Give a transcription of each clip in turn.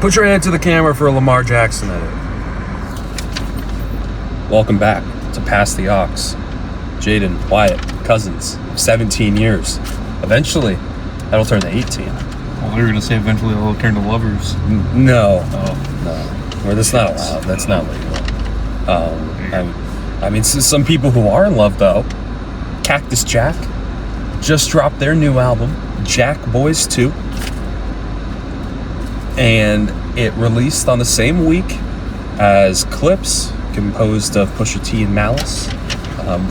Put your hand to the camera for a Lamar Jackson edit. Welcome back to Pass the Aux. Jayden, Wyatt, cousins, 17 years. Eventually, that'll turn to 18. Well, you're going to say eventually they'll turn to lovers. No. Well, that's not allowed. That's not legal. I mean, some people who are in love, though. Cactus Jack just dropped their new album, Jackboys 2. And it released on the same week as Clips, composed of Pusha T and Malice.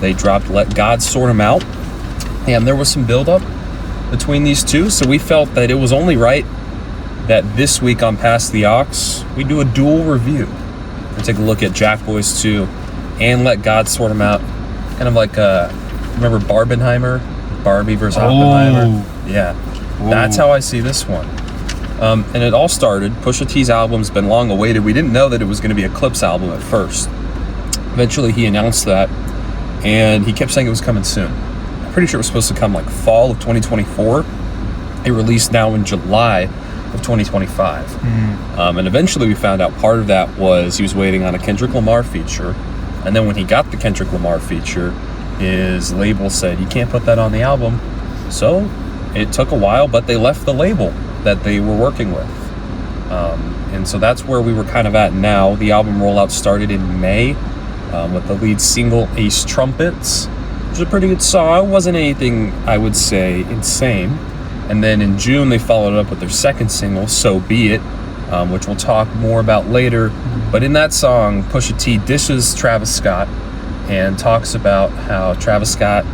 They dropped Let God Sort 'Em Out. And there was some build-up between these two, so we felt that it was only right that this week on Pass the Aux, we do a dual review. We take a look at Jackboys 2 and Let God Sort 'Em Out. Kind of like, remember Barbenheimer? Barbie versus Oppenheimer? Yeah. That's how I see this one. And it all started, Pusha T's album's been long awaited. We didn't know that it was going to be a Clips album at first. Eventually he announced that, and he kept saying it was coming soon. I'm pretty sure it was supposed to come like fall of 2024. It released now in July of 2025. And eventually we found out part of that was he was waiting on a Kendrick Lamar feature. And then when he got the Kendrick Lamar feature, his label said, you can't put that on the album. So it took a while, but they left the label that they were working with. And so that's where we were kind of at now. The album rollout started in May with the lead single, Ace Trumpets, which is a pretty good song. It wasn't anything, I would say, insane. And then in June, they followed it up with their second single, So Be It, which we'll talk more about later. But in that song, Pusha T dishes Travis Scott and talks about how Travis Scott,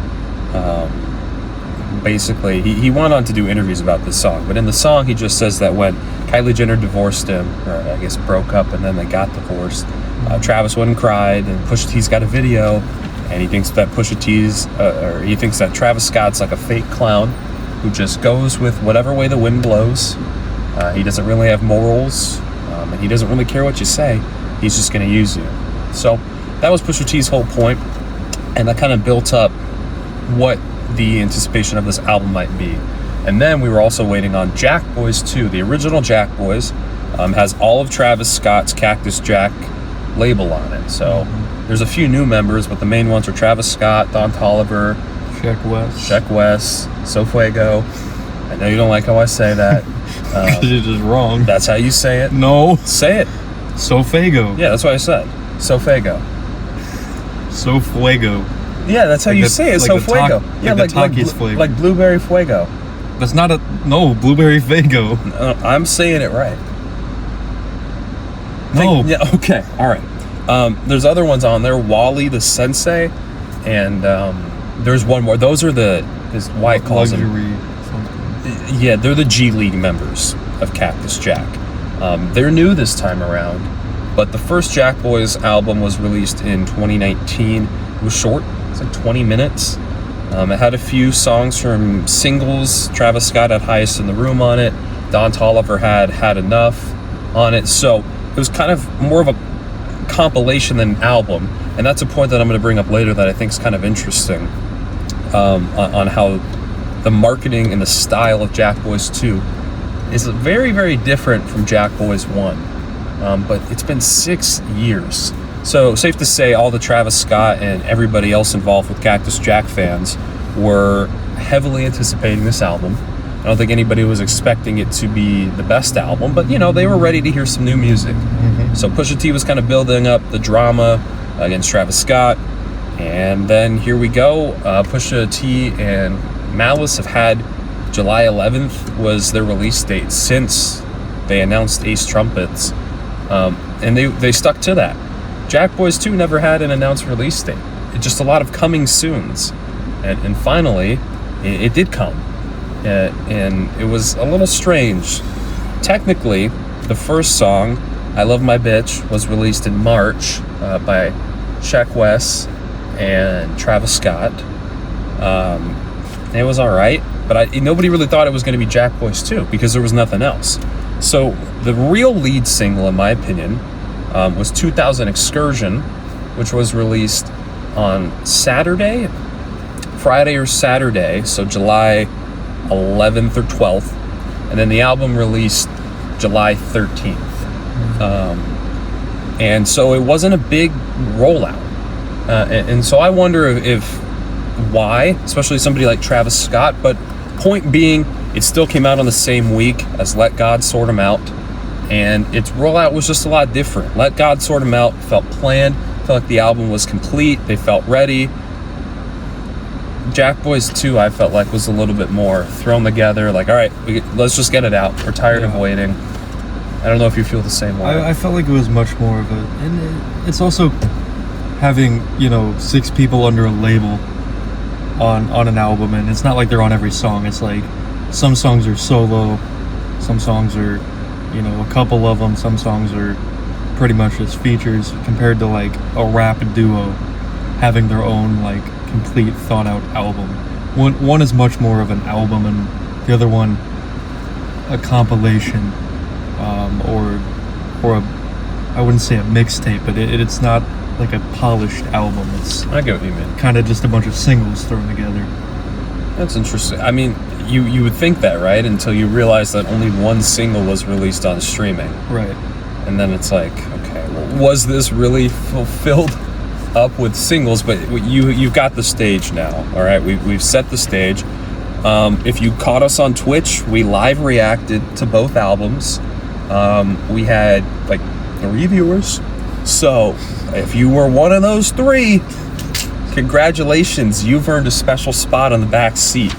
basically, he went on to do interviews about this song, but in the song he just says that when Kylie Jenner divorced him, or I guess broke up and then they got divorced, Travis went and cried, and Pusha T's got a video, and he thinks that he thinks that Travis Scott's like a fake clown who just goes with whatever way the wind blows. He doesn't really have morals, and he doesn't really care what you say. He's just going to use you. So that was Pusha T's whole point, and that kind of built up what the anticipation of this album might be. And then we were also waiting on Jackboys 2. The original Jackboys has all of Travis Scott's Cactus Jack label on it. So there's a few new members, but the main ones are Travis Scott, Don Toliver, Sheck West, So Fuego. I know you don't like how I say that. Because you're just wrong. That's how you say it. No. Say it. So Fuego. Yeah, that's what I said. So Fuego. So Fuego. Yeah, that's how you say it. So Fuego. Yeah, like Blueberry Fuego. That's not Blueberry Fuego. I'm saying it right. No. Yeah, okay, all right. There's other ones on there. Wally the Sensei, and there's one more. Those are his Wyatt calls them. Yeah, they're the G League members of Cactus Jack. They're new this time around, but the first Jackboys album was released in 2019. It was short. It's like 20 minutes. It had a few songs from singles. Travis Scott had Highest in the Room on it. Don Toliver had Enough on it. So it was kind of more of a compilation than an album. And that's a point that I'm going to bring up later that I think is kind of interesting on how the marketing and the style of Jackboys 2 is very, very different from Jackboys 1. But it's been 6 years. So safe to say all the Travis Scott and everybody else involved with Cactus Jack fans were heavily anticipating this album. I don't think anybody was expecting it to be the best album, but they were ready to hear some new music. So Pusha T was kind of building up the drama against Travis Scott, and then here we go. Pusha T and Malice have had July 11th was their release date since they announced Ace Trumpets, and they stuck to that. Jackboys 2 never had an announced release date. It's just a lot of coming soons. And finally, it did come. And it was a little strange. Technically, the first song, I Love My Bitch, was released in March by Sheck West and Travis Scott. It was all right, but nobody really thought it was going to be Jackboys 2 because there was nothing else. So the real lead single, in my opinion, was 2000 Excursion, which was released on Friday or Saturday, so July 11th or 12th, and then the album released July 13th. And so it wasn't a big rollout. And so I wonder if why, especially somebody like Travis Scott, but point being, it still came out on the same week as Let God Sort 'Em Out, and its rollout was just a lot different. Let God Sort 'Em Out felt planned, felt like the album was complete, they felt ready. Jackboys 2, I felt like, was a little bit more thrown together, like, all right, let's just get it out. We're tired of waiting. I don't know if you feel the same way. I felt like it was much more of a... And it's also having, 6 people under a label on an album, and it's not like they're on every song. It's like some songs are solo, some songs are, a couple of them, some songs are pretty much just features, compared to like a rap duo having their own like complete thought out album. One is much more of an album, and the other one a compilation, or a, I wouldn't say a mixtape, but it's not like a polished album. I get what you mean. Kind of just a bunch of singles thrown together. That's interesting. I mean, you would think that, right? Until you realize that only one single was released on streaming. Right. And then it's like, okay, well, was this really filled up with singles? But you've got the stage now, all right? We've set the stage. If you caught us on Twitch, we live reacted to both albums. We had like 3 viewers. So if you were one of those 3, congratulations, you've earned a special spot on the back seat.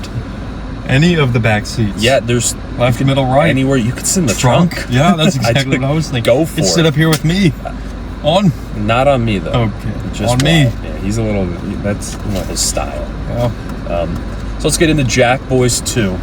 Any of the back seats? Yeah, there's left, middle, right. Anywhere. You could sit in the trunk. Yeah, that's exactly what I was thinking. Go for it. Sit up here with me. On? Not on me though. Okay. Just on me. Yeah, he's a little. That's not his style. Yeah. So let's get into Jackboys 2.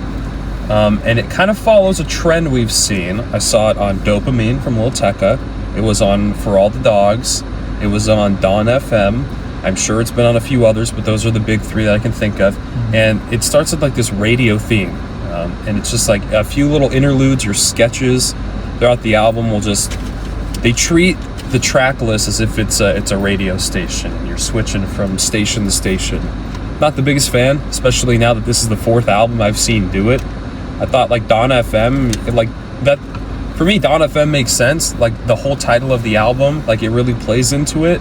And it kind of follows a trend we've seen. I saw it on Dopamine from Lil Tecca. It was on For All the Dogs. It was on Dawn FM. I'm sure it's been on a few others, but those are the big 3 that I can think of. Mm-hmm. And it starts with like this radio theme. And it's just like a few little interludes or sketches throughout the album they treat the track list as if it's a radio station, and you're switching from station to station. Not the biggest fan, especially now that this is the 4th album I've seen do it. I thought like Dawn FM, like that, for me, Dawn FM makes sense. Like the whole title of the album, like it really plays into it.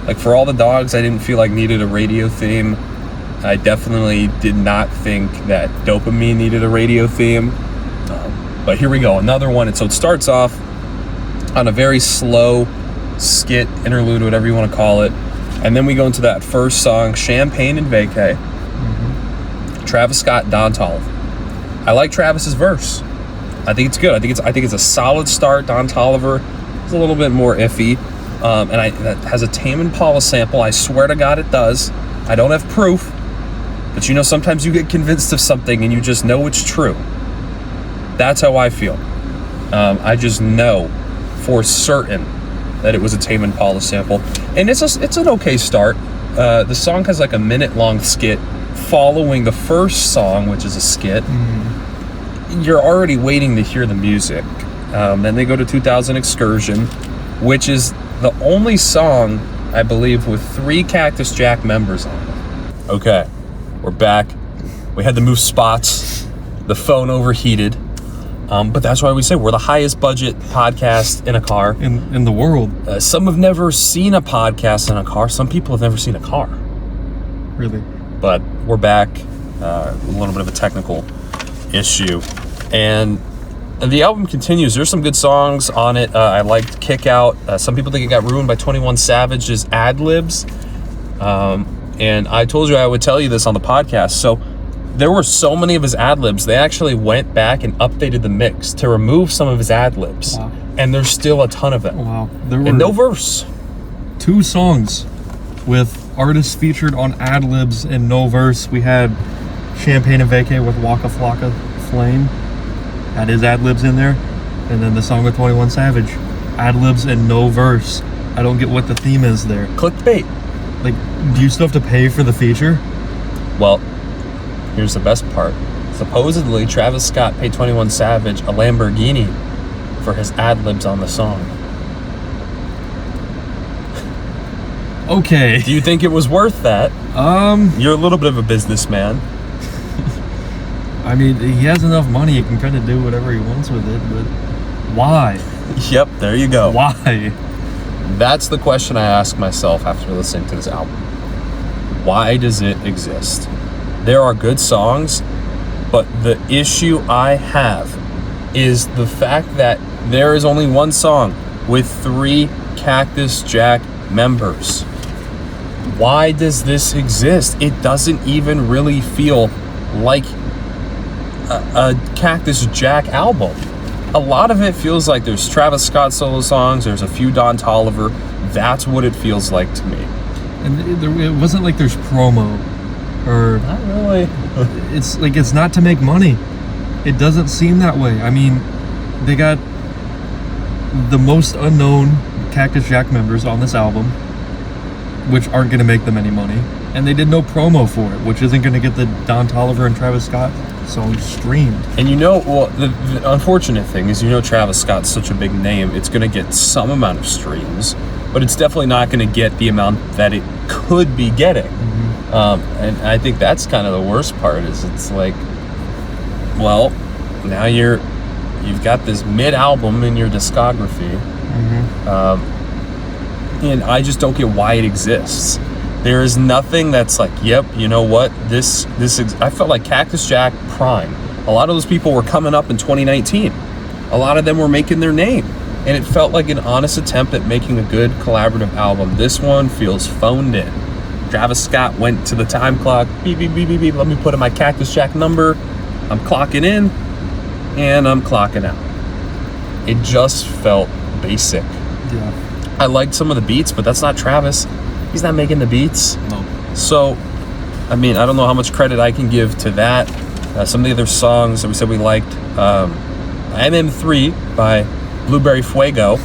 Like For All the Dogs, I didn't feel like needed a radio theme. I definitely did not think that Dopamine needed a radio theme. But here we go, another one. And so it starts off on a very slow skit, interlude, whatever you want to call it. And then we go into that first song, Champagne and Vacay. Mm-hmm. Travis Scott, Don Toliver. I like Travis's verse. I think it's good. I think it's a solid start. Don Toliver is a little bit more iffy. And that has a Tame Impala sample. I swear to God it does. I don't have proof. But sometimes you get convinced of something and you just know it's true. That's how I feel. I just know for certain that it was a Tame Impala sample. And it's an okay start. The song has like a minute-long skit following the first song, which is a skit. Mm-hmm. You're already waiting to hear the music. Then they go to 2000 Excursion, which is the only song, I believe, with 3 Cactus Jack members on it. Okay, we're back. We had to move spots. The phone overheated. But that's why we say we're the highest budget podcast in a car. In the world. Some have never seen a podcast in a car. Some people have never seen a car. Really? But we're back. A little bit of a technical issue. And the album continues. There's some good songs on it. I liked Kick Out. Some people think it got ruined by 21 Savage's ad-libs. And I told you I would tell you this on the podcast. So there were so many of his ad-libs, they actually went back and updated the mix to remove some of his ad-libs. Wow. And there's still a ton of them. Wow. There were and no verse. 2 songs with artists featured on ad-libs and no verse. We had Champagne and Vacay with Waka Flocka Flame. Had his ad-libs in there. And then the song with 21 Savage. Ad-libs and no verse. I don't get what the theme is there. Clickbait. Like, do you still have to pay for the feature? Well, here's the best part. Supposedly, Travis Scott paid 21 Savage a Lamborghini for his ad-libs on the song. Okay. Do you think it was worth that? You're a little bit of a businessman. I mean, he has enough money, he can kind of do whatever he wants with it, but why? Yep, there you go. Why? That's the question I ask myself after listening to this album. Why does it exist? There are good songs, but the issue I have is the fact that there is only one song with 3 Cactus Jack members. Why does this exist? It doesn't even really feel like a Cactus Jack album. A lot of it feels like there's Travis Scott solo songs, there's a few Don Toliver. That's what it feels like to me. And it wasn't like there's promo or... Not really. It's like, it's not to make money. It doesn't seem that way. I mean, they got the most unknown Cactus Jack members on this album, which aren't going to make them any money. And they did no promo for it, which isn't going to get the Don Toliver and Travis Scott songs streamed. And the unfortunate thing is, Travis Scott's such a big name, it's going to get some amount of streams, but it's definitely not going to get the amount that it could be getting. Mm-hmm. And I think that's kind of the worst part, is it's like, well, now you've got this mid-album in your discography. Mm-hmm. And I just don't get why it exists. There is nothing that's like, yep, you know what? I felt like Cactus Jack Prime. A lot of those people were coming up in 2019. A lot of them were making their name. And it felt like an honest attempt at making a good collaborative album. This one feels phoned in. Travis Scott went to the time clock. Beep, beep, beep, beep, beep. Let me put in my Cactus Jack number. I'm clocking in, and I'm clocking out. It just felt basic. Yeah. I liked some of the beats, but that's not Travis. He's not making the beats. No. So, I mean, I don't know how much credit I can give to that. Some of the other songs that we said we liked. Ep.3 by Blueberry Fuego.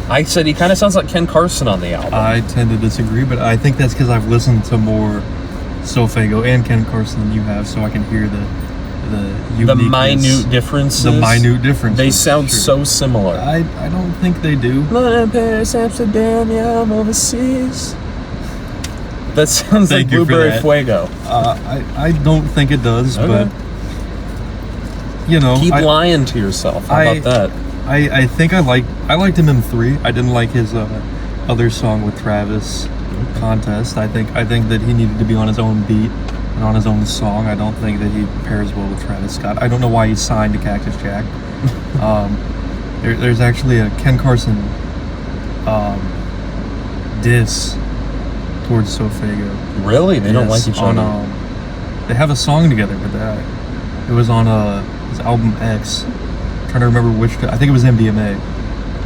I said he kind of sounds like Ken Carson on the album. I tend to disagree, but I think that's because I've listened to more Sofago and Ken Carson than you have, so I can hear the minute differences. The minute differences. They sound so similar. I don't think they do. London, Paris, Amsterdam, yeah, I'm overseas. That sounds like Blueberry Fuego. I don't think it does, okay. But keep lying to yourself. How about that? I think I liked him in 3. I didn't like his other song with Travis, Contest. I think that he needed to be on his own beat and on his own song. I don't think that he pairs well with Travis Scott. I don't know why he's signed to Cactus Jack. There's actually a Ken Carson diss towards Sofago. Really? They don't like each other? They have a song together, but it was on his album X. I'm trying to remember which. I think it was MDMA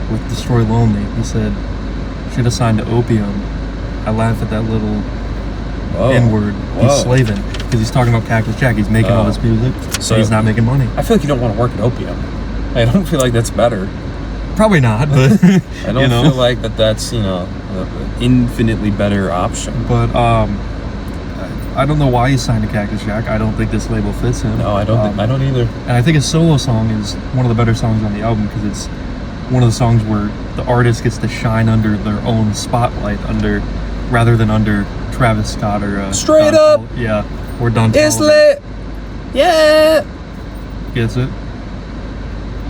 with Destroy Lonely. He said, should have signed to Opium. I laugh at that little N-word. He's slaving because he's talking about Cactus Jack. He's making all this music, so he's not making money. I feel like you don't want to work at Opium. I don't feel like that's better. Probably not, but I don't feel like that's an infinitely better option. But I don't know why he signed to Cactus Jack. I don't think this label fits him. No, I don't either. And I think his solo song is one of the better songs on the album because it's one of the songs where the artist gets to shine under their own spotlight rather than under Travis Scott or Straight Don Up. Or Don It's Toliver. lit. Yeah. Gets it?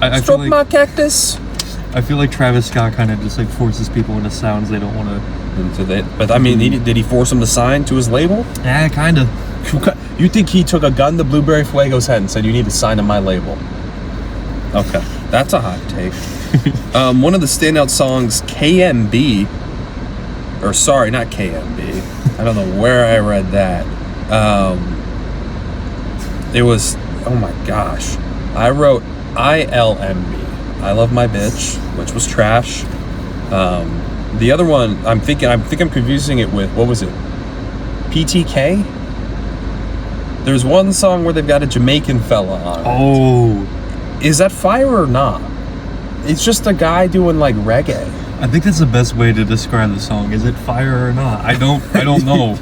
I feel Stroke like my cactus. I feel like Travis Scott kind of just like forces people into sounds they don't want to. But I mean, did he force him to sign to his label? Yeah, kind of. You think he took a gun to Blueberry Fuego's head and said, "You need to sign to my label"? Okay, that's a hot take. One of the standout songs, KMB, or sorry, not KMB. I don't know where I read that. It was, oh my gosh. I wrote ILMB. I Love My Bitch, which was trash. The other one, I think I'm confusing it with, what was it? PTK? There's one song where they've got a Jamaican fella on it. Oh. Is that fire or not? It's just a guy doing like reggae. I think that's the best way to describe the song. Is it fire or not? I don't know.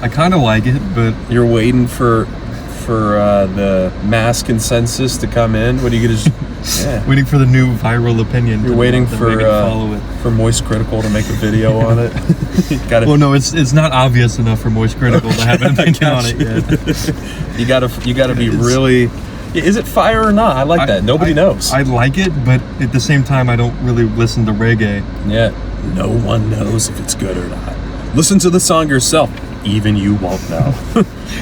I kind of like it, but you're waiting for the mass consensus to come in. What are you gonna just waiting for the new viral opinion? You're waiting for Moist Critical to make a video on it. Well, no, it's not obvious enough for Moist Critical to have an opinion on it yet. You gotta be really Is it fire or not? I like that. Nobody knows. I like it, but at the same time, I don't really listen to reggae. Yeah. No one knows if it's good or not. Listen to the song yourself. Even you won't know.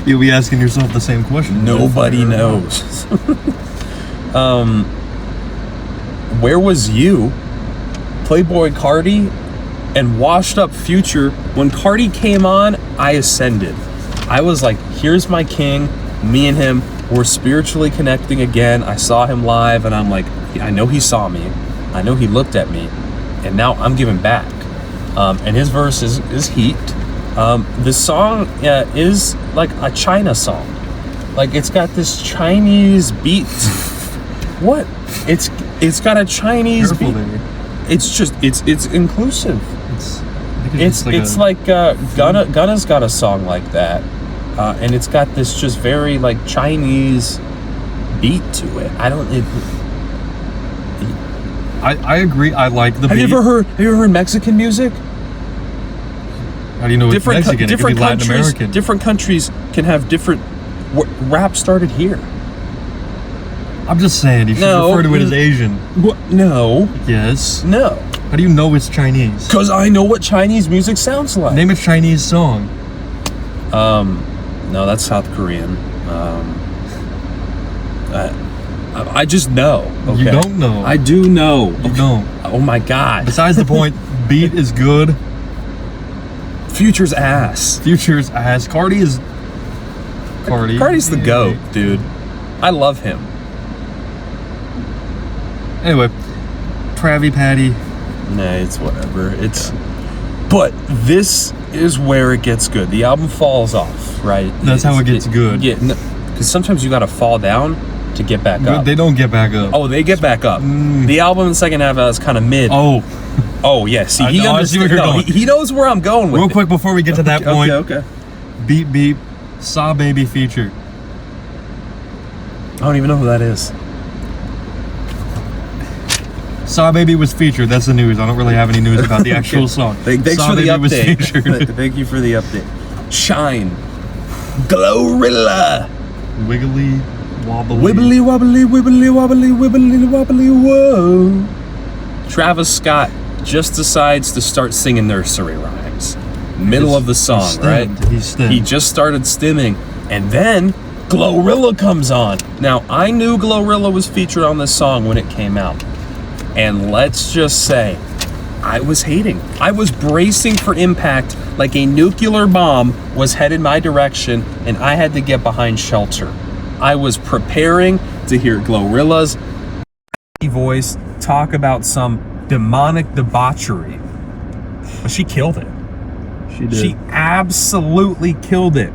You'll be asking yourself the same question. Nobody knows. Where was you, Playboy Cardi, and Washed Up Future? When Cardi came on, I ascended. I was like, here's my king. Me and him, we're spiritually connecting again. I saw him live, and I'm like, I know he saw me. I know he looked at me. And now I'm giving back. And his verse is heat. The song is like a China song. Like, it's got this Chinese beat. What? It's got a Chinese beat. It's inclusive. It's like Gunna's got a song like that, and it's got this just very like Chinese beat to it. I agree. I like the beat. Have you ever heard Mexican music? How do you know it's Mexican? Different it could be Latin countries, American. Different countries can have different. Rap started here. I'm just saying, you should refer to it as Asian. What? No. Yes. No. How do you know it's Chinese? Because I know what Chinese music sounds like. Name a Chinese song. No, that's South Korean. I just know. Okay? You don't know. I do know. You don't. Oh my God. Besides the point, beat is good. Future's ass. Future's ass. Cardi's the GOAT, dude. I love him. Anyway, Travie Patty. Nah, it's whatever. But this is where it gets good. The album falls off, right? That's how it gets good. Yeah, because sometimes you got to fall down to get back up. They don't get back up. Oh, they get back up. The album in the second half is kind of mid. Oh yeah. See, he understands. He knows where I'm going with Real quick before we get to that point. Okay. Beep Beep, Saw Baby feature. I don't even know who that is. Saw Baby was featured. That's the news. I don't really have any news about the actual song. Thanks Saw for the Baby update. Thank you for the update. Shine. Glorilla. Wiggly wobbly. Wibbly wobbly, wibbly wobbly, wibbly wobbly, whoa. Travis Scott just decides to start singing nursery rhymes. Middle of the song, right? He just started stimming. And then Glorilla comes on. Now, I knew Glorilla was featured on this song when it came out. And let's just say, I was hating. I was bracing for impact like a nuclear bomb was headed my direction, and I had to get behind shelter. I was preparing to hear Glorilla's voice talk about some demonic debauchery. But she killed it. She did. She absolutely killed it.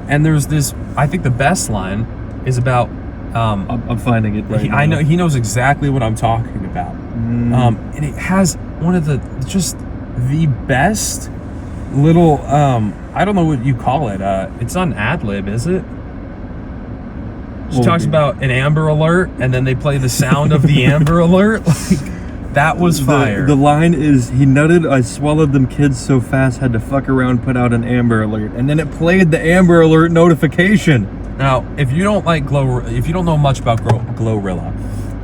And there's this, I think the best line is about I'm finding it right now. I know he knows exactly what I'm talking about. And it has one of the best little I don't know what you call it. It's not an ad lib, is it? She talks about an Amber Alert, and then they play the sound of the Amber Alert. Like, that was fire. The line is, he nutted, I swallowed them kids so fast, had to fuck around, put out an Amber Alert. And then it played the Amber Alert notification. Now, if you don't like if you don't know much about Glorilla,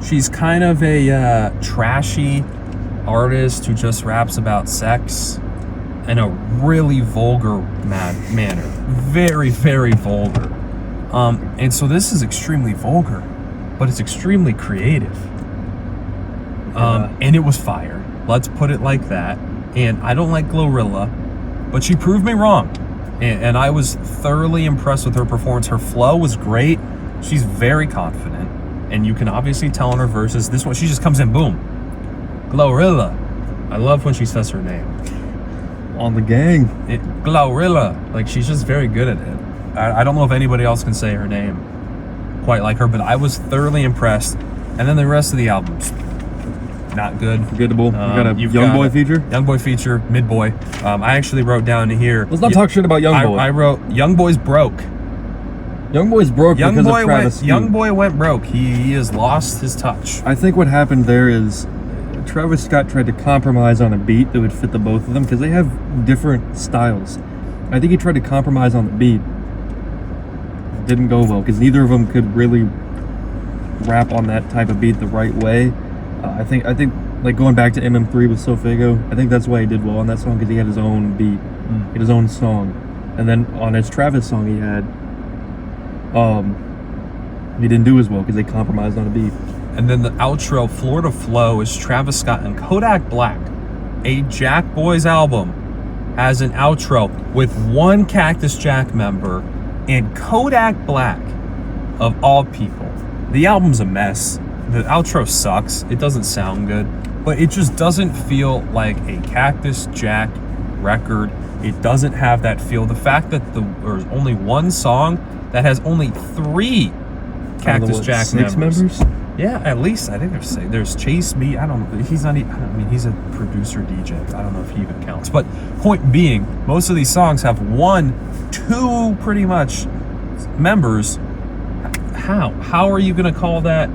she's kind of a trashy artist who just raps about sex in a really vulgar manner. Very, very vulgar. And so this is extremely vulgar, but it's extremely creative. And it was fire. Let's put it like that. And I don't like Glorilla, but she proved me wrong. And I was thoroughly impressed with her performance. Her flow was great. She's very confident. And you can obviously tell in her verses. This one, she just comes in, boom. Glorilla. I love when she says her name. On the gang. Glorilla. Like, she's just very good at it. I don't know if anybody else can say her name quite like her, but I was thoroughly impressed. And then the rest of the album's not good. Forgettable. You got a Young Boy feature? Young Boy feature, Mid Boy. I actually wrote down here. Let's not talk shit about Young Boy. I wrote, Young Boy's broke. Young Boy's broke because of Travis. Young Boy went broke. He has lost his touch. I think what happened there is Travis Scott tried to compromise on a beat that would fit the both of them because they have different styles. I think he tried to compromise on the beat. didn't go well because neither of them could really rap on that type of beat the right way. I think like going back to Ep.3 with Sofago, I think that's why he did well on that song because he had his own beat, he had his own song, and then on his Travis song he had, he didn't do as well because they compromised on a beat. And then the outro, Florida Flow, is Travis Scott and Kodak Black. A Jackboys album has an outro with one Cactus Jack member and Kodak Black, of all people. The album's a mess. The outro sucks. It doesn't sound good, but it just doesn't feel like a Cactus Jack record. It doesn't have that feel. The fact that there's only one song that has only 3 Cactus Jack members. Yeah, at least I think there's Chase B. I don't know. He's not. I mean, he's a producer DJ. I don't know if he even counts. But point being, most of these songs have 1, 2 pretty much members. How are you gonna call that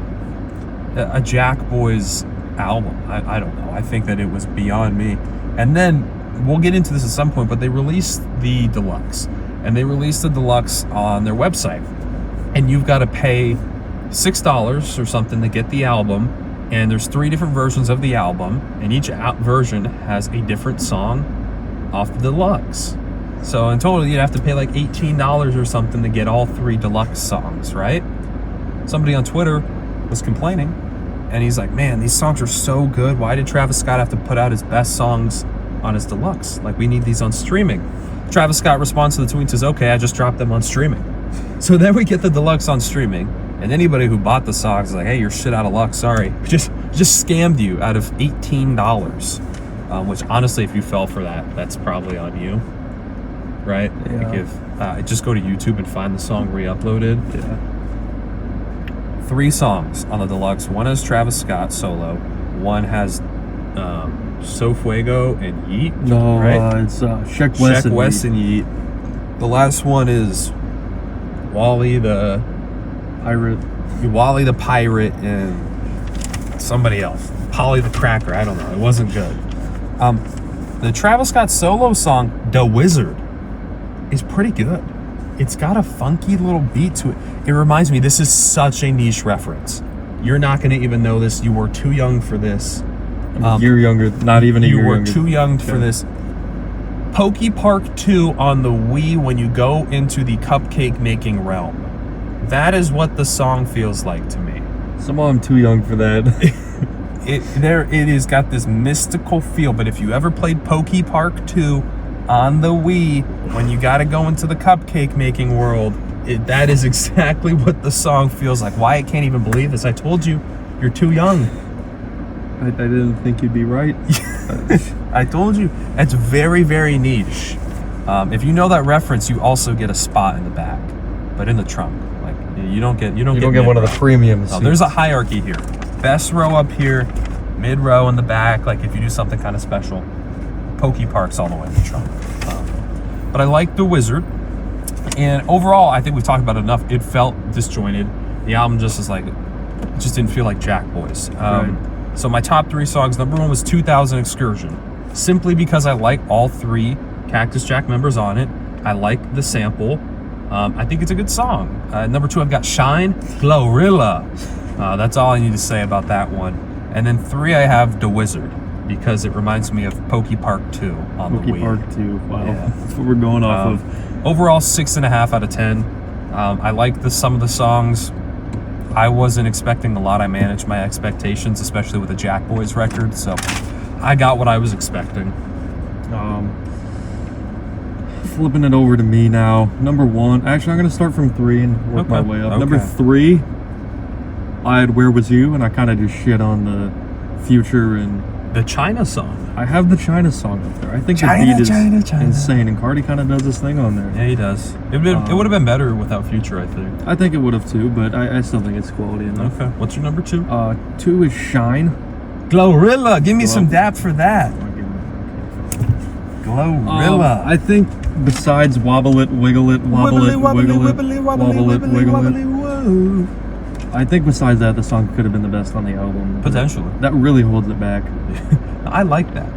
a Jackboys album? I don't know. I think that it was beyond me. And then we'll get into this at some point. But they released the deluxe, and they released the deluxe on their website, and you've got to pay $6 or something to get the album, and there's 3 different versions of the album, and each version has a different song off the deluxe. So in total, you'd have to pay like $18 or something to get all 3 deluxe songs, right? Somebody on Twitter was complaining, and he's like, man, these songs are so good. Why did Travis Scott have to put out his best songs on his deluxe? Like, we need these on streaming. Travis Scott responds to the tweet and says, okay, I just dropped them on streaming. So then we get the deluxe on streaming, and anybody who bought the songs is like, hey, you're shit out of luck, sorry. Just scammed you out of $18. Which honestly, if you fell for that, that's probably on you, right? Yeah. Like if just go to YouTube and find the song re-uploaded. Yeah. 3 songs on the deluxe. One has Travis Scott solo. One has Sofago and Yeet. No, right? It's Sheck West and Yeet. The last one is Wally the Pirate and somebody else. Polly the Cracker. I don't know. It wasn't good. The Travis Scott solo song, The Wizard, is pretty good. It's got a funky little beat to it. It reminds me, this is such a niche reference. You're not going to even know this. You were too young for this. You're younger, not even a year younger. You were too young for this. Pokey Park 2 on the Wii when you go into the cupcake making realm. That is what the song feels like to me. Somehow I'm too young for that. It has got this mystical feel, but if you ever played Pokey Park 2 on the Wii, when you got to go into the cupcake making world, that is exactly what the song feels like. Wyatt can't even believe this. I told you, you're too young. I didn't think you'd be right. I told you. It's very, very niche. If you know that reference, you also get a spot in the back, but in the trunk. Like you don't get one of the premium seats. There's a hierarchy here. Best row up here, mid row in the back. Like if you do something kind of special, Pokey Park's all the way in the trunk. But I like The Wizard, and overall, I think we've talked about it enough. It felt disjointed. The album just didn't feel like Jackboys. Right. So my top 3 songs, number 1 was 2000 Excursion, simply because I like all 3 Cactus Jack members on it. I like the sample. I think it's a good song. Number 2, I've got Shine, Glorilla. That's all I need to say about that one. And then 3, I have The Wizard, because it reminds me of Pokey Park 2 on the Wii. Pokey Park 2, wow. Yeah. That's what we're going off of. Overall, 6.5 out of 10. I like some of the songs. I wasn't expecting a lot. I managed my expectations, especially with the Jackboys record, so I got what I was expecting. Flipping it over to me now. Number 1, actually I'm going to start from 3 and work my way up. Okay. Number 3, I had Where Was You, and I kind of just shit on the Future and... The China song. I have the China song up there. I think the beat is insane, and Cardi kind of does this thing on there. Yeah, he does. It would have been better without Future, I think. I think it would have too, but I still think it's quality enough. Okay. What's your number 2? 2 is Shine. Glorilla. Give me some dap for that. Glorilla. I think besides Wobble It, Wiggle It, Wobble It, Wiggle It, Wobble It, Wiggle It. I think besides that, the song could have been the best on the album. Potentially. That really holds it back. I like that.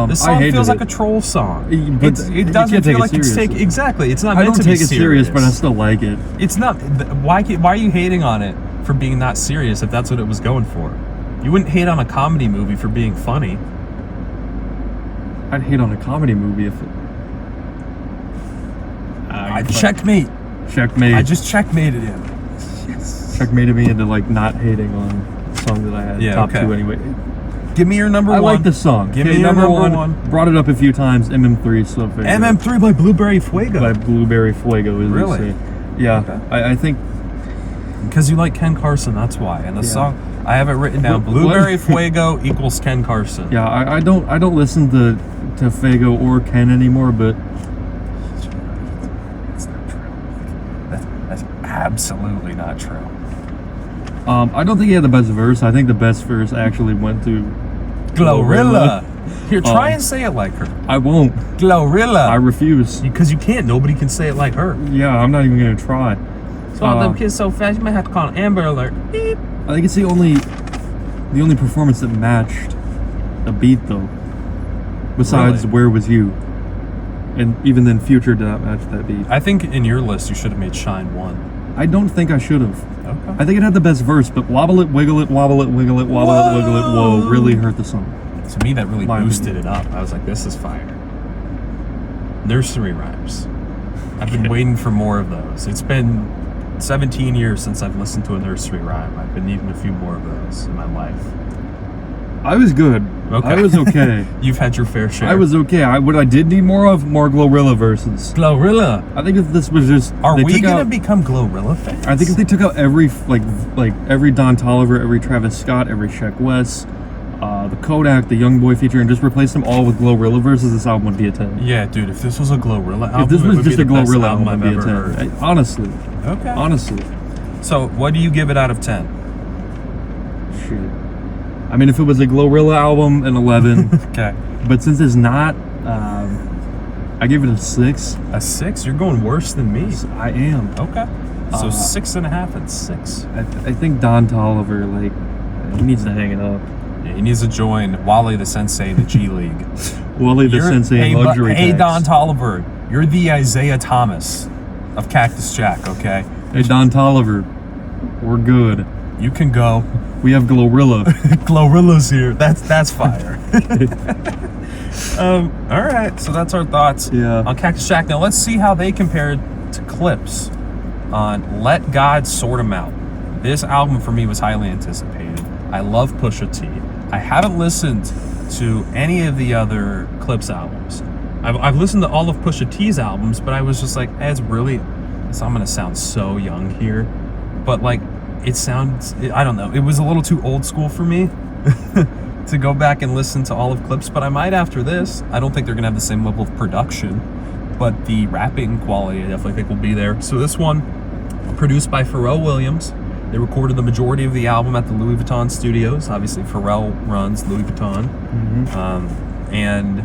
This song feels like a troll song. But it doesn't feel like it's taken. Exactly, it's not meant to be serious. I don't take it serious, but I still like it. It's not. Why are you hating on it for being not serious if that's what it was going for? You wouldn't hate on a comedy movie for being funny. I'd hate on a comedy movie if it... Checkmate. Checkmate. I just checkmated him. Yes. Checkmated me into like not hating on the song that I had top 2 anyway. Give me your number one. I like this song. Give me your number one. Brought it up a few times. MM3 still favorite. MM3 by Blueberry Fuego. By Blueberry Fuego. Really? Yeah. Okay. I think because you like Ken Carson, that's why. And the song I have it written down. Blueberry Fuego equals Ken Carson. Yeah, I don't listen to Fuego or Ken anymore, but it's not true. That's absolutely not true. I don't think he had the best verse. I think the best verse actually went to Glorilla. Here, try and say it like her. I won't. Glorilla. I refuse. Because you can't. Nobody can say it like her. Yeah, I'm not even gonna try. So all them kids so fast, you might have to call an Amber Alert. Beep. I think it's the only performance that matched a beat though. Besides Where Was You? And even then Future did not match that beat. I think in your list you should have made Shine 1. I don't think I should have. Okay. I think it had the best verse, but Wobble It, Wiggle It, Wobble It, Wiggle It, Wobble It, Wiggle It, Whoa really hurt the song. To me that really boosted it up. I was like, this is fire. Nursery rhymes. I've been waiting for more of those. It's been 17 years since I've listened to a nursery rhyme. I've been needing a few more of those in my life. I was good. Okay. I was okay. You've had your fair share. I was okay. What I did need more Glorilla verses. Glorilla. I think if this was just... Are we gonna become Glorilla fans? I think if they took out every every Don Toliver, every Travis Scott, every Sheck West, the Kodak, the Young Boy feature, and just replaced them all with Glorilla verses, this album would be a 10. Yeah, dude. If this was a Glorilla album, if this was just a Glorilla album, I've it'd be a 10. Honestly. Okay. Honestly. So, what do you give it out of 10? Shit. I mean, if it was a Glorilla album, an 11. Okay. But since it's not, I give it a 6. A 6? You're going worse than me. I am. Okay. So 6.5 and 6. I think Don Toliver, he needs to hang it up. Yeah, he needs to join Wally the Sensei in the G League. Wally the Sensei in luxury tax. Hey, Don Toliver, you're the Isaiah Thomas of Cactus Jack, okay? Hey, Don Toliver, we're good. You can go. We have Glorilla. Glorilla's here. That's fire. All right, so that's our thoughts on Cactus Jack. Now let's see how they compared to Clips on Let God Sort 'Em Out. This album for me was highly anticipated. I love Pusha T. I haven't listened to any of the other Clips albums. I've listened to all of Pusha T's albums, but I was just like, I'm gonna sound so young here, but it sounds, I don't know, it was a little too old school for me to go back and listen to all of Clips, but I might after this. I don't think they're gonna have the same level of production, but the rapping quality I definitely think will be there. So this one, produced by Pharrell Williams. They recorded the majority of the album at the Louis Vuitton studios. Obviously, Pharrell runs Louis Vuitton. And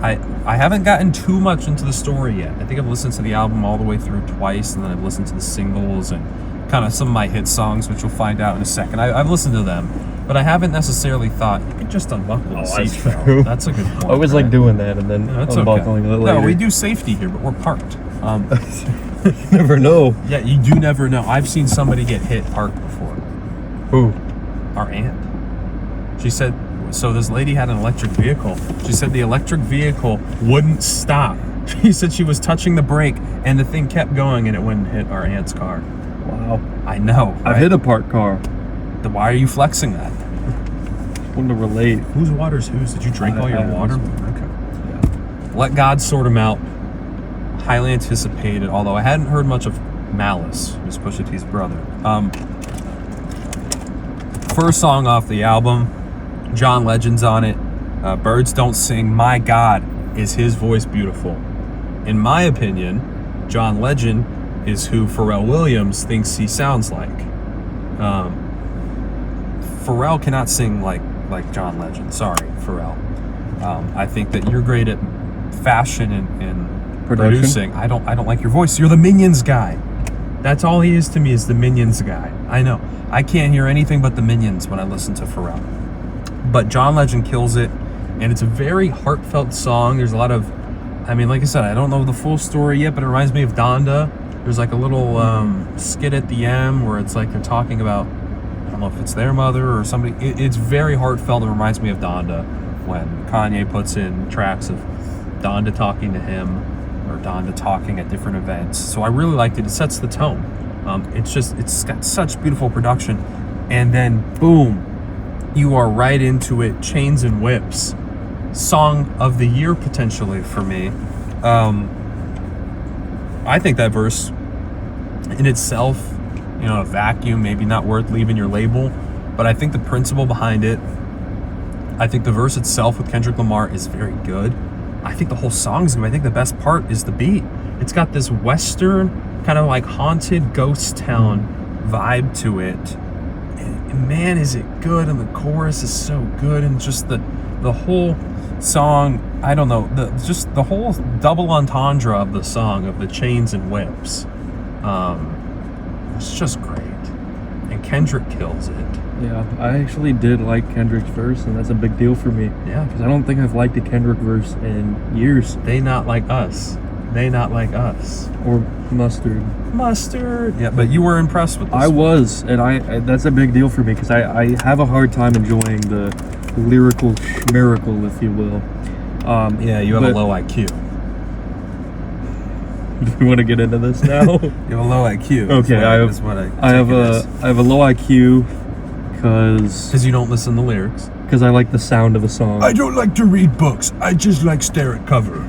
I haven't gotten too much into the story yet. I think I've listened to the album all the way through twice, and then I've listened to the singles and kind of some of my hit songs, which you'll find out in a second. I've listened to them, but I haven't necessarily thought, you could just unbuckle the seatbelt. That's a good point. I always like doing that and then unbuckling it later. No, we do safety here, but we're parked. You never know. Yeah, you do never know. I've seen somebody get hit parked before. Who? Our aunt. She said, so this lady had an electric vehicle. She said the electric vehicle wouldn't stop. She said she was touching the brake and the thing kept going and it wouldn't hit our aunt's car. Wow. I know. I've hit a parked car. Why are you flexing that? I want to relate. Whose water's whose? Did you drink all your water? Okay. Yeah. Let God Sort 'Em Out. Highly anticipated, although I hadn't heard much of Malice, who's Pusha T's brother. First song off the album, John Legend's on it. Birds Don't Sing. My God, is his voice beautiful. In my opinion, John Legend is who Pharrell Williams thinks he sounds like. Pharrell cannot sing like John Legend. Sorry, Pharrell. I think that you're great at fashion and producing. I don't like your voice. You're the Minions guy. That's all he is to me, is the Minions guy. I know. I can't hear anything but the Minions when I listen to Pharrell. But John Legend kills it, And it's a very heartfelt song. There's a lot of, I mean, like I said, I don't know the full story yet, but it reminds me of Donda. There's like a little skit at the end where it's like they're talking about, I don't know if it's their mother or somebody. It's very heartfelt. It reminds me of Donda when Kanye puts in tracks of Donda talking to him or Donda talking at different events. So I really liked it. It sets the tone. It's got such beautiful production. And then, boom, you are right into it. Chains and Whips. Song of the year, potentially, for me. I think that verse in itself, a vacuum, maybe not worth leaving your label, but I think the principle behind it, I think the verse itself with Kendrick Lamar is very good. I think the whole song's good. I think the best part is the beat. It's got this Western, kind of like haunted ghost town vibe to it. And man, is it good. And the chorus is so good. And just the whole song, I don't know, the whole double entendre of the song, of the chains and whips. It's just great. And Kendrick kills it. Yeah, I actually did like Kendrick's verse, and that's a big deal for me. Yeah. Because I don't think I've liked a Kendrick verse in years. They Not Like Us. They Not Like Us. Or Mustard. Mustard. Yeah, but you were impressed with this. I was, and I that's a big deal for me, because I have a hard time enjoying the lyrical miracle, if you will. Yeah, you have a low IQ. Do you want to get into this now? You have a low IQ. Okay, I have a low IQ because you don't listen to lyrics. Because I like the sound of a song. I don't like to read books. I just like stare at cover.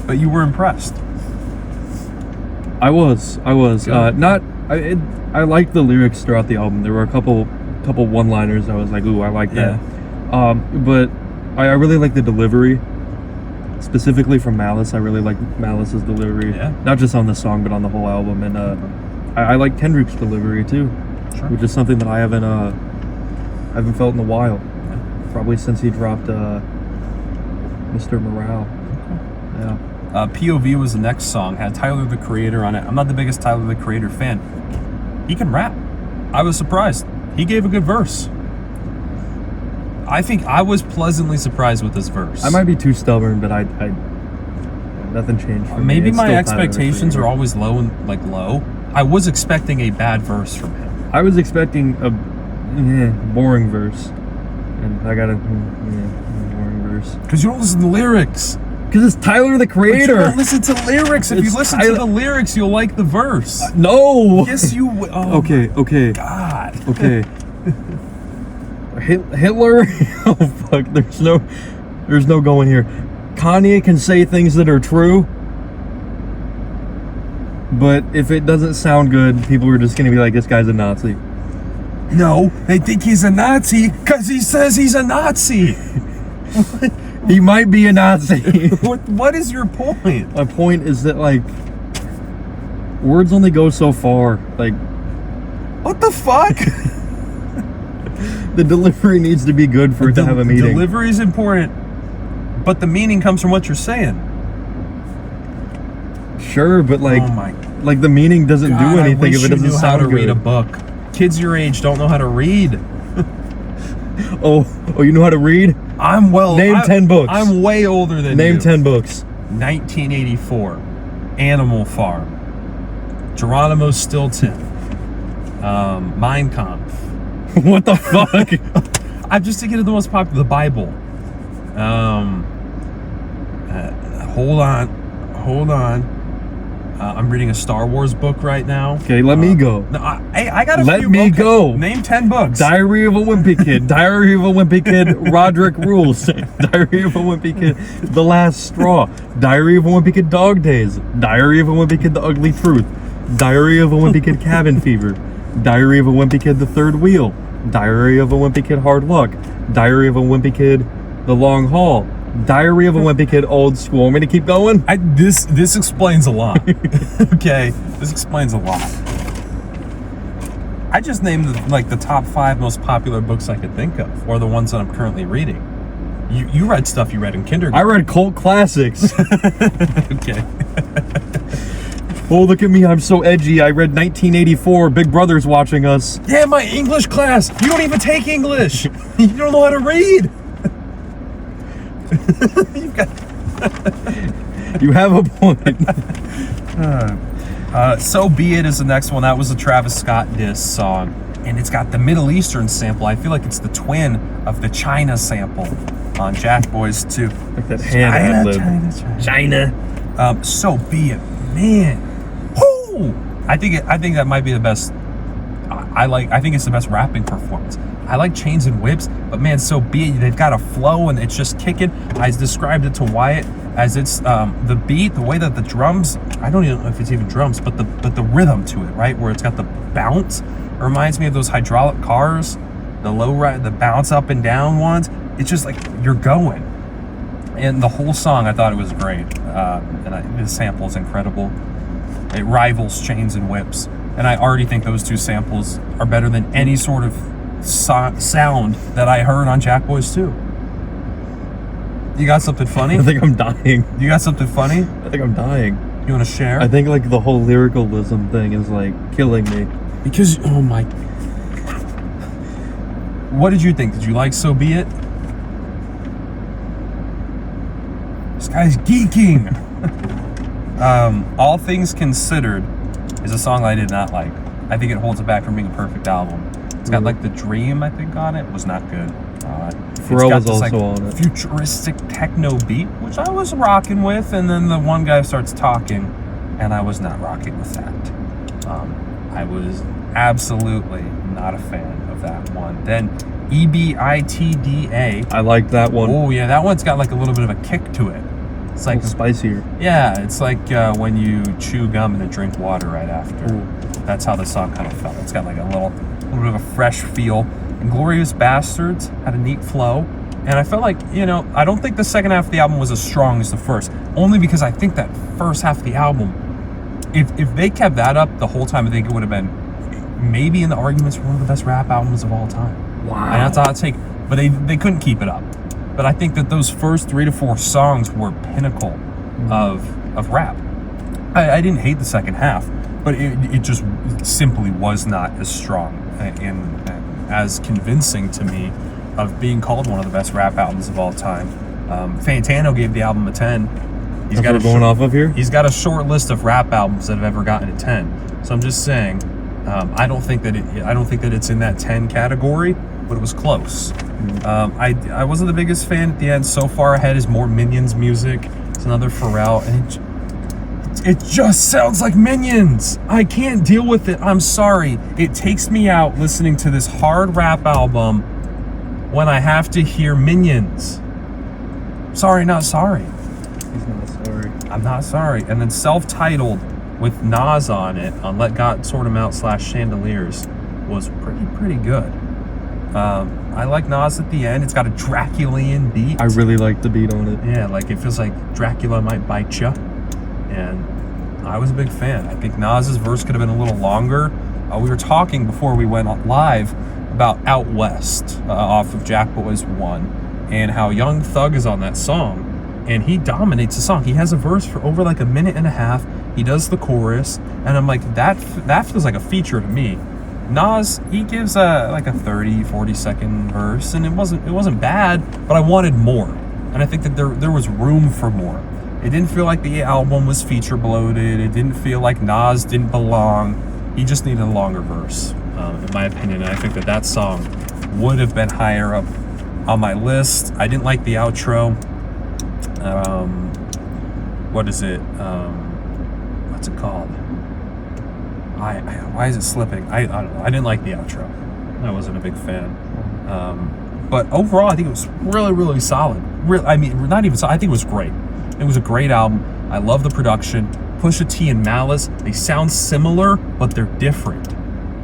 But you were impressed. I was. I liked the lyrics throughout the album. There were a couple one-liners I was like, ooh, I like that. But I really like the delivery. Specifically from Malice, I really like Malice's delivery. Yeah. Not just on the song, but on the whole album. And I like Kendrick's delivery too, sure. Which is something that I haven't felt in a while. Yeah. Probably since he dropped Mr. Morale. Okay. Yeah. POV was the next song. Had Tyler the Creator on it. I'm not the biggest Tyler the Creator fan. He can rap. I was surprised. He gave a good verse. I think I was pleasantly surprised with this verse. I might be too stubborn, but I nothing changed for me. Maybe It's my still expectations are always low. I was expecting a bad verse from him. I was expecting a boring verse, and I got a boring verse. Because you don't listen to lyrics. Because it's Tyler the Creator. But you don't listen to lyrics. If you listen to the lyrics, you'll like the verse. No. Yes, you will. Oh, okay. God. Okay. Hitler. Oh fuck. There's no going here. Kanye can say things that are true, but if it doesn't sound good, people are just gonna be like, "This guy's a Nazi." No, they think he's a Nazi because he says he's a Nazi. He might be a Nazi. What is your point? My point is that words only go so far. What the fuck? The delivery needs to be good for it to have a meaning. Delivery is important, but the meaning comes from what you're saying. Sure, but oh my, the meaning doesn't do anything if it doesn't sound good. How to read a book. Kids your age don't know how to read. Oh, you know how to read? Name 10 books. I'm way older than you. Name 10 books. 1984, Animal Farm, Geronimo Stilton, Mein Kampf. What the fuck? I'm just thinking of the most popular, the Bible. Hold on. I'm reading a Star Wars book right now. Okay, let me go. No, I got a let few. Let me okay. go. Name 10 books. Diary of a Wimpy Kid. Diary of a Wimpy Kid. Roderick Rules. Diary of a Wimpy Kid. The Last Straw. Diary of a Wimpy Kid. Dog Days. Diary of a Wimpy Kid. The Ugly Truth. Diary of a Wimpy Kid. Cabin Fever. Diary of a Wimpy Kid. The Third Wheel. Diary of a Wimpy Kid. Hard Luck. Diary of a Wimpy Kid. The Long Haul. Diary of a Wimpy Kid. Old School. Want me to keep going? This explains a lot. Okay, this explains a lot. I just named the top 5 most popular books I could think of, or the ones that I'm currently reading. You read stuff you read in kindergarten. I read cult classics. Okay. Oh, look at me, I'm so edgy. I read 1984, Big Brother's watching us. Yeah, my English class. You don't even take English. You don't know how to read. You have a point. So Be It is the next one. That was a Travis Scott diss song. And it's got the Middle Eastern sample. I feel like it's the twin of the China sample on Jackboys too. Like that hand China. So Be It, man. Whoo! I think that might be the best. I think it's the best rapping performance. I like Chains and Whips, but man, So Be It. They've got a flow and it's just kicking. I described it to Wyatt as it's the beat, the way that the drums. I don't even know if it's even drums, but the rhythm to it, right, where it's got the bounce. It reminds me of those hydraulic cars, the low ride, the bounce up and down ones. It's just like you're going. And the whole song, I thought it was great. The sample is incredible. It rivals Chains and Whips. And I already think those two samples are better than any sort of sound that I heard on Jackboys 2. You got something funny? I think I'm dying. You got something funny? I think I'm dying. You want to share? I think like the whole lyricalism thing is like killing me. Because, oh my. What did you think? Did you like So Be It? This guy's geeking. All Things Considered is a song I did not like. I think it holds it back from being a perfect album. It's got like The Dream, I think, on it. Was not good. Pharrell was also on it. Futuristic techno beat, which I was rocking with, and then the one guy starts talking, and I was not rocking with that. I was absolutely not a fan of that one. Then EBITDA. I like that one. Oh yeah, that one's got like a little bit of a kick to it. It's like spicier. Yeah, it's like when you chew gum and then drink water right after. Ooh. That's how the song kind of felt. It's got like a little bit of a fresh feel. And Glorious Bastards had a neat flow. And I felt like, I don't think the second half of the album was as strong as the first. Only because I think that first half of the album, if they kept that up the whole time, I think it would have been maybe in the arguments for one of the best rap albums of all time. Wow. And that's all it take. But they couldn't keep it up. But I think that those first 3 to 4 songs were pinnacle of rap. I didn't hate the second half, but it just simply was not as strong and as convincing to me of being called one of the best rap albums of all time. Fantano gave the album a 10. He's got going off of here. He's got a short list of rap albums that have ever gotten a 10. So I'm just saying, I don't think that it's in that 10 category, but it was close. I wasn't the biggest fan at the end. So Far Ahead is more Minions music. It's another Pharrell, and it just sounds like Minions. I can't deal with it. I'm sorry. It takes me out listening to this hard rap album when I have to hear Minions. Sorry, not sorry. He's not sorry. I'm not sorry. And then Self-Titled with Nas on it, on Let God Sort 'Em Out /Chandeliers, was pretty good. I like Nas at the end. It's got a Draculian beat. I really like the beat on it. Yeah, like it feels like Dracula might bite you. And I was a big fan. I think Nas's verse could have been a little longer. We were talking before we went live about Out West off of Jackboys 1 and how Young Thug is on that song. And he dominates the song. He has a verse for over like a minute and a half. He does the chorus. And I'm like, that feels like a feature to me. Nas, he gives like a 30-40 second verse, and it wasn't bad, but I wanted more, and I think that there was room for more. It didn't feel like the album was feature bloated. It didn't feel like Nas didn't belong. He just needed a longer verse, in my opinion. And I think that song would have been higher up on my list. I didn't like the outro. What is it? What's it called? Why is it slipping? I don't know. I didn't like the outro. I wasn't a big fan. But overall, I think it was really, really solid. Not even solid. I think it was great. It was a great album. I love the production. Pusha T and Malice, they sound similar, but they're different.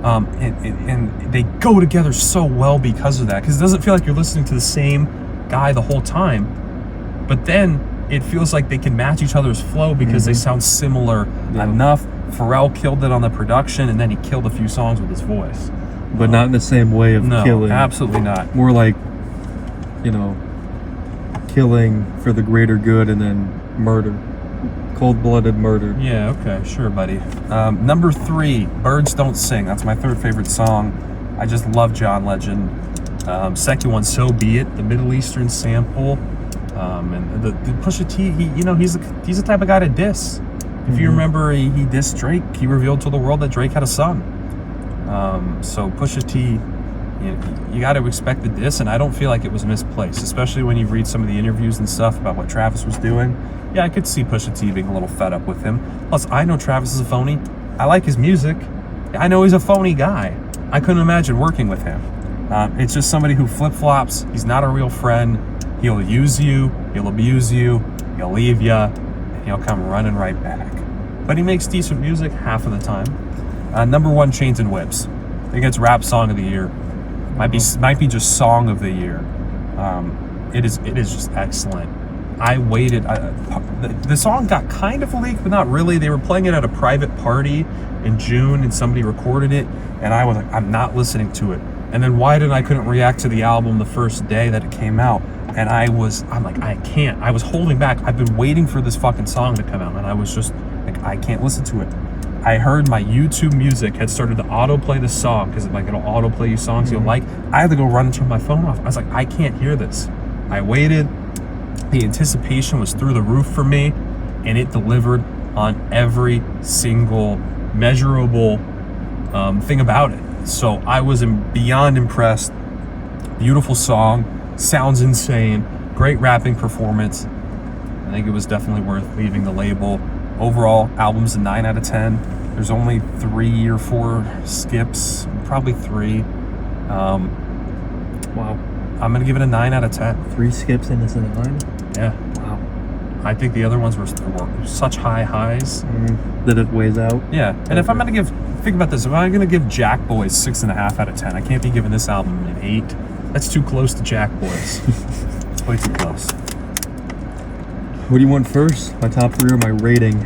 And they go together so well because of that. Because it doesn't feel like you're listening to the same guy the whole time. But then it feels like they can match each other's flow because they sound similar enough. Pharrell killed it on the production, and then he killed a few songs with his voice. But not in the same way of killing. No, absolutely not. More like, killing for the greater good and then murder. Cold-Blooded Murder. Yeah, okay, sure, buddy. Number 3, Birds Don't Sing. That's my third favorite song. I just love John Legend. Second one, So Be It, the Middle Eastern sample. And the Pusha T, he's the type of guy to diss. If you remember, he dissed Drake. He revealed to the world that Drake had a son. So Pusha T, you got to expect the diss, and I don't feel like it was misplaced, especially when you read some of the interviews and stuff about what Travis was doing. Yeah, I could see Pusha T being a little fed up with him. Plus, I know Travis is a phony. I like his music. I know he's a phony guy. I couldn't imagine working with him. It's just somebody who flip-flops. He's not a real friend. He'll use you, he'll abuse you, he'll leave you, and he'll come running right back. But he makes decent music half of the time. Number 1, Chains and Whips. I think it's Rap Song of the Year. Might be just Song of the Year. It is just excellent. I waited. The song got kind of leaked, but not really. They were playing it at a private party in June, and somebody recorded it, and I was like, I'm not listening to it. And then Wyatt and I couldn't react to the album the first day that it came out. And I'm like, I can't. I was holding back. I've been waiting for this fucking song to come out, and I was just like, I can't listen to it. I heard my YouTube music had started to autoplay the song, because like it'll autoplay you songs you'll like. I had to go run and turn my phone off. I was like, I can't hear this. I waited. The anticipation was through the roof for me, and it delivered on every single measurable thing about it. So I was beyond impressed. Beautiful song. Sounds insane. Great rapping performance. I think it was definitely worth leaving the label. Overall, album's a 9 out of 10. There's only 3 or 4 skips, probably 3. Wow. I'm gonna give it a 9 out of 10. 3 skips and it's a 9? Yeah. Wow. I think the other ones were such high highs that it weighs out. Yeah. And if I'm gonna think about this, if I'm gonna give Jackboys 6.5 out of 10, I can't be giving this album an 8. That's too close to Jackboys. It's way too close. What do you want first? My top 3 or my rating?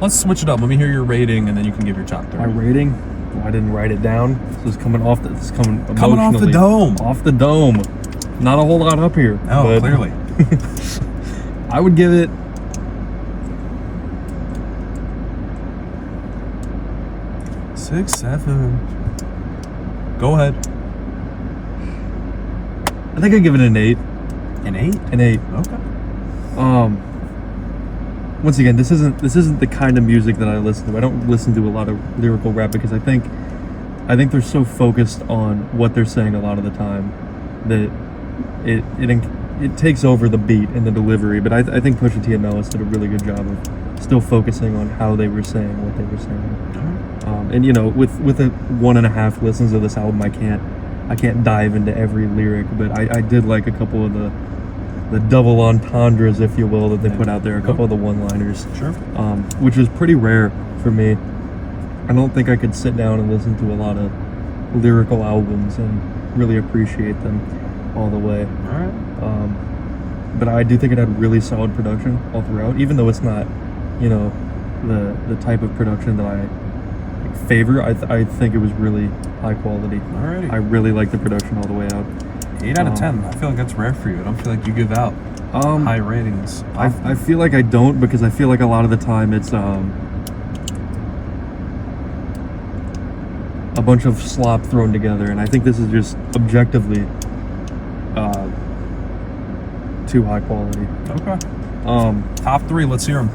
Let's switch it up. Let me hear your rating, and then you can give your top 3. My rating? Well, I didn't write it down. This is coming off emotionally. Coming off the dome. Off the dome. Not a whole lot up here. Oh, clearly. I would give it 6, 7. Go ahead. I think I'd give it an 8. An 8? An 8. Okay. Once again, this isn't the kind of music that I listen to. I don't listen to a lot of lyrical rap because I think they're so focused on what they're saying a lot of the time that it takes over the beat and the delivery. But I think Pusha T and Nellis did a really good job of still focusing on how they were saying what they were saying. And with a 1.5 listens of this album, I can't dive into every lyric, but I did like a couple of the double entendres, if you will, that they put out there, a couple of the one-liners. Sure. Which is pretty rare for me. I don't think I could sit down and listen to a lot of lyrical albums and really appreciate them all the way. All right. But I do think it had really solid production all throughout, even though it's not, the type of production that I favor. I think it was really high quality. Alrighty. I really like the production all the way out. 8 out of 10. I feel like that's rare for you. I don't feel like you give out high ratings. I feel like I don't, because I feel like a lot of the time it's a bunch of slop thrown together, and I think this is just objectively too high quality. Okay. Top 3. Let's hear them.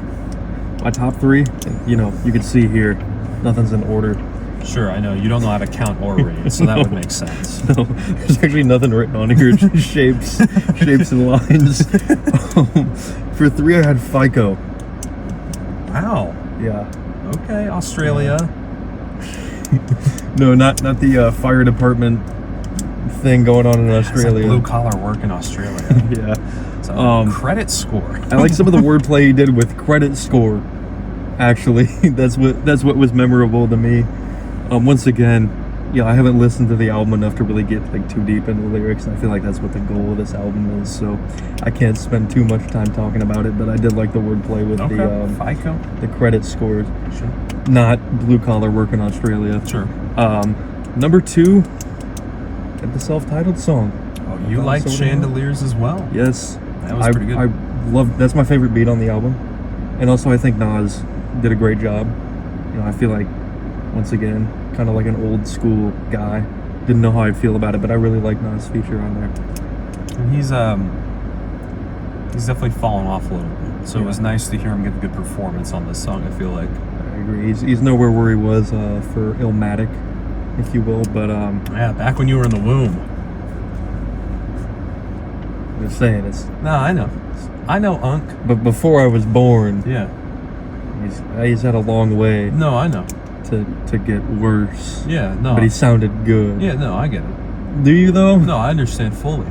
My top 3, you can see here, nothing's in order. Sure, I know. You don't know how to count or rate, so that would make sense. No, there's actually nothing written on here. It's just shapes and lines. For 3, I had FICO. Wow. Yeah. Okay, Australia. No, not the fire department thing going on in Australia. Blue collar work in Australia. Yeah. So, credit score. I like some of the wordplay he did with credit score. Actually, that's what was memorable to me. Once again, I haven't listened to the album enough to really get too deep into the lyrics, and I feel like that's what the goal of this album is. So I can't spend too much time talking about it, but I did like the wordplay with the FICO, the credit scores. Sure. Not blue collar work in Australia. Sure. Number 2, get the self-titled song. Oh, you like Chandeliers as well? Yes. That was pretty good. I love. That's my favorite beat on the album, And also, I think Nas did a great job. You know, I feel like, once again, kind of like an old school guy. Didn't know how I'd feel about it, but I really like Nas' feature on there. And he's definitely fallen off a little bit. So it was nice to hear him give a good performance on this song, I feel like. I agree. He's nowhere where he was for Illmatic, if you will, but yeah, back when you were in the womb. I'm just saying it's. No, I know, Unc. But before I was born, yeah, he's had a long way. No, I know. To get worse. Yeah, no. But he sounded good. Yeah, no, I get it. Do you though? No, I understand fully.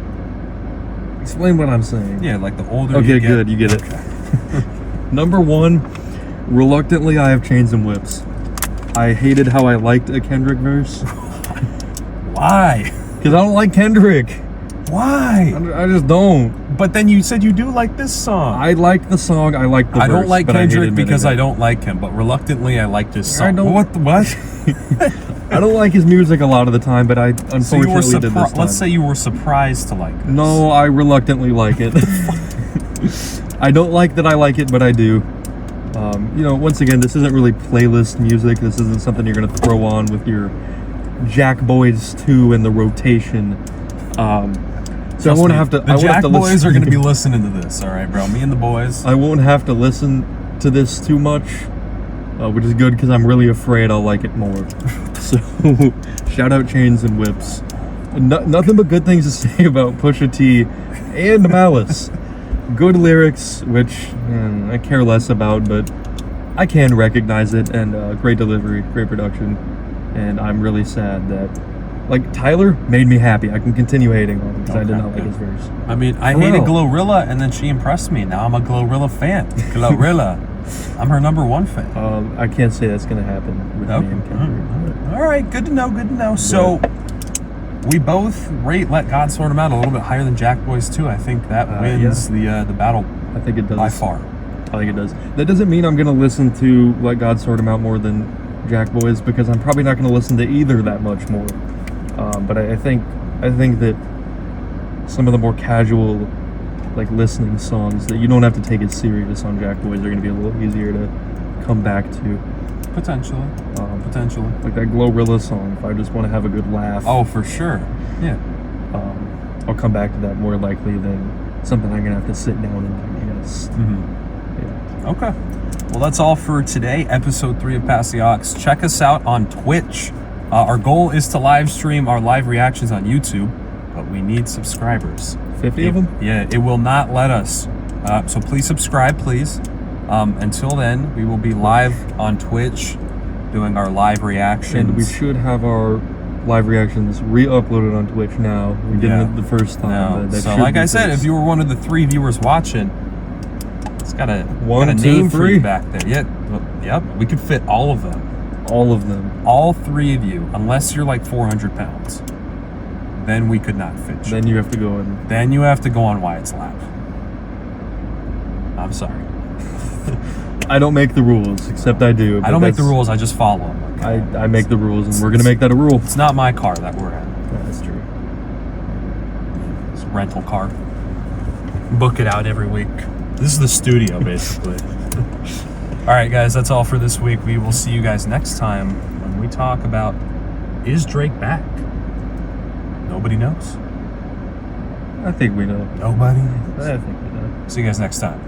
Explain what I'm saying. Yeah, like the older. Okay, you get, good. You get it. Number 1, reluctantly, I have Chains and Whips. I hated how I liked a Kendrick verse. Why? Because I don't like Kendrick. Why? I just don't. But then you said you do like this song. I like the song. I like the verse. I don't like Kendrick because I it. don't like him, but reluctantly I like this song. I don't. What? I don't like his music a lot of the time, but I unfortunately did this time. Let's say you were surprised to like this. No, I reluctantly like it. I don't like that I like it, but I do. You know, once again, this isn't really playlist music. This isn't something you're going to throw on with your Jackboys 2 in the rotation. So I won't have to. The Jackboys are going to be listening to this, all right, bro? Me and the boys. I won't have to listen to this too much, which is good because I'm really afraid I'll like it more. So, shout out Chains and Whips. Nothing but good things to say about Pusha T and Malice. Good lyrics, which I care less about, but I can recognize it, and great delivery, great production, and I'm really sad that, like, Tyler made me happy. I can continue hating on him because I did not like his verse. I mean, I hated Glorilla, and then she impressed me. Now I'm a Glorilla fan. Glorilla. I'm her number 1 fan. I can't say that's going to happen with me and Kendrick. All right, good to know, good to know. So, we both rate Let God Sort Him Out a little bit higher than Jackboys 2. I think that wins the battle. I think it does. By far. I think it does. That doesn't mean I'm going to listen to Let God Sort Him Out more than Jackboys, because I'm probably not going to listen to either that much more. But I think that some of the more casual, like, listening songs that you don't have to take it serious on Jackboys are going to be a little easier to come back to. Potentially. Potentially. Like that Glorilla song, if I just want to have a good laugh. Oh, for sure. Yeah. I'll come back to that more likely than something I'm going to have to sit down and digest. Yeah. Okay. Well, that's all for today, episode 3 of Pass the Aux. Check us out on Twitch. Our goal is to live stream our live reactions on YouTube, but we need subscribers. 50 of them? Yeah, it will not let us. So please subscribe, please. Until then, we will be live on Twitch doing our live reactions. And we should have our live reactions re-uploaded on Twitch now. We didn't the first time. No. So like I said, if you were one of the 3 viewers watching, it's got a name for you back there. Yeah, yep, we could fit all of them. All of them. All 3 of you, unless you're like 400 pounds. Then we could not fit you. Then you have to go in. Then you have to go on Wyatt's lap. I'm sorry. I don't make the rules, except I do. I don't make the rules, I just follow them. Okay? I make the rules, and we're going to make that a rule. It's not my car that we're at. Yeah, that's true. It's a rental car. Book it out every week. This is the studio, basically. All right, guys, that's all for this week. We will see you guys next time when we talk about, is Drake back? Nobody knows. I think we know. Nobody? I think we know. See you guys next time.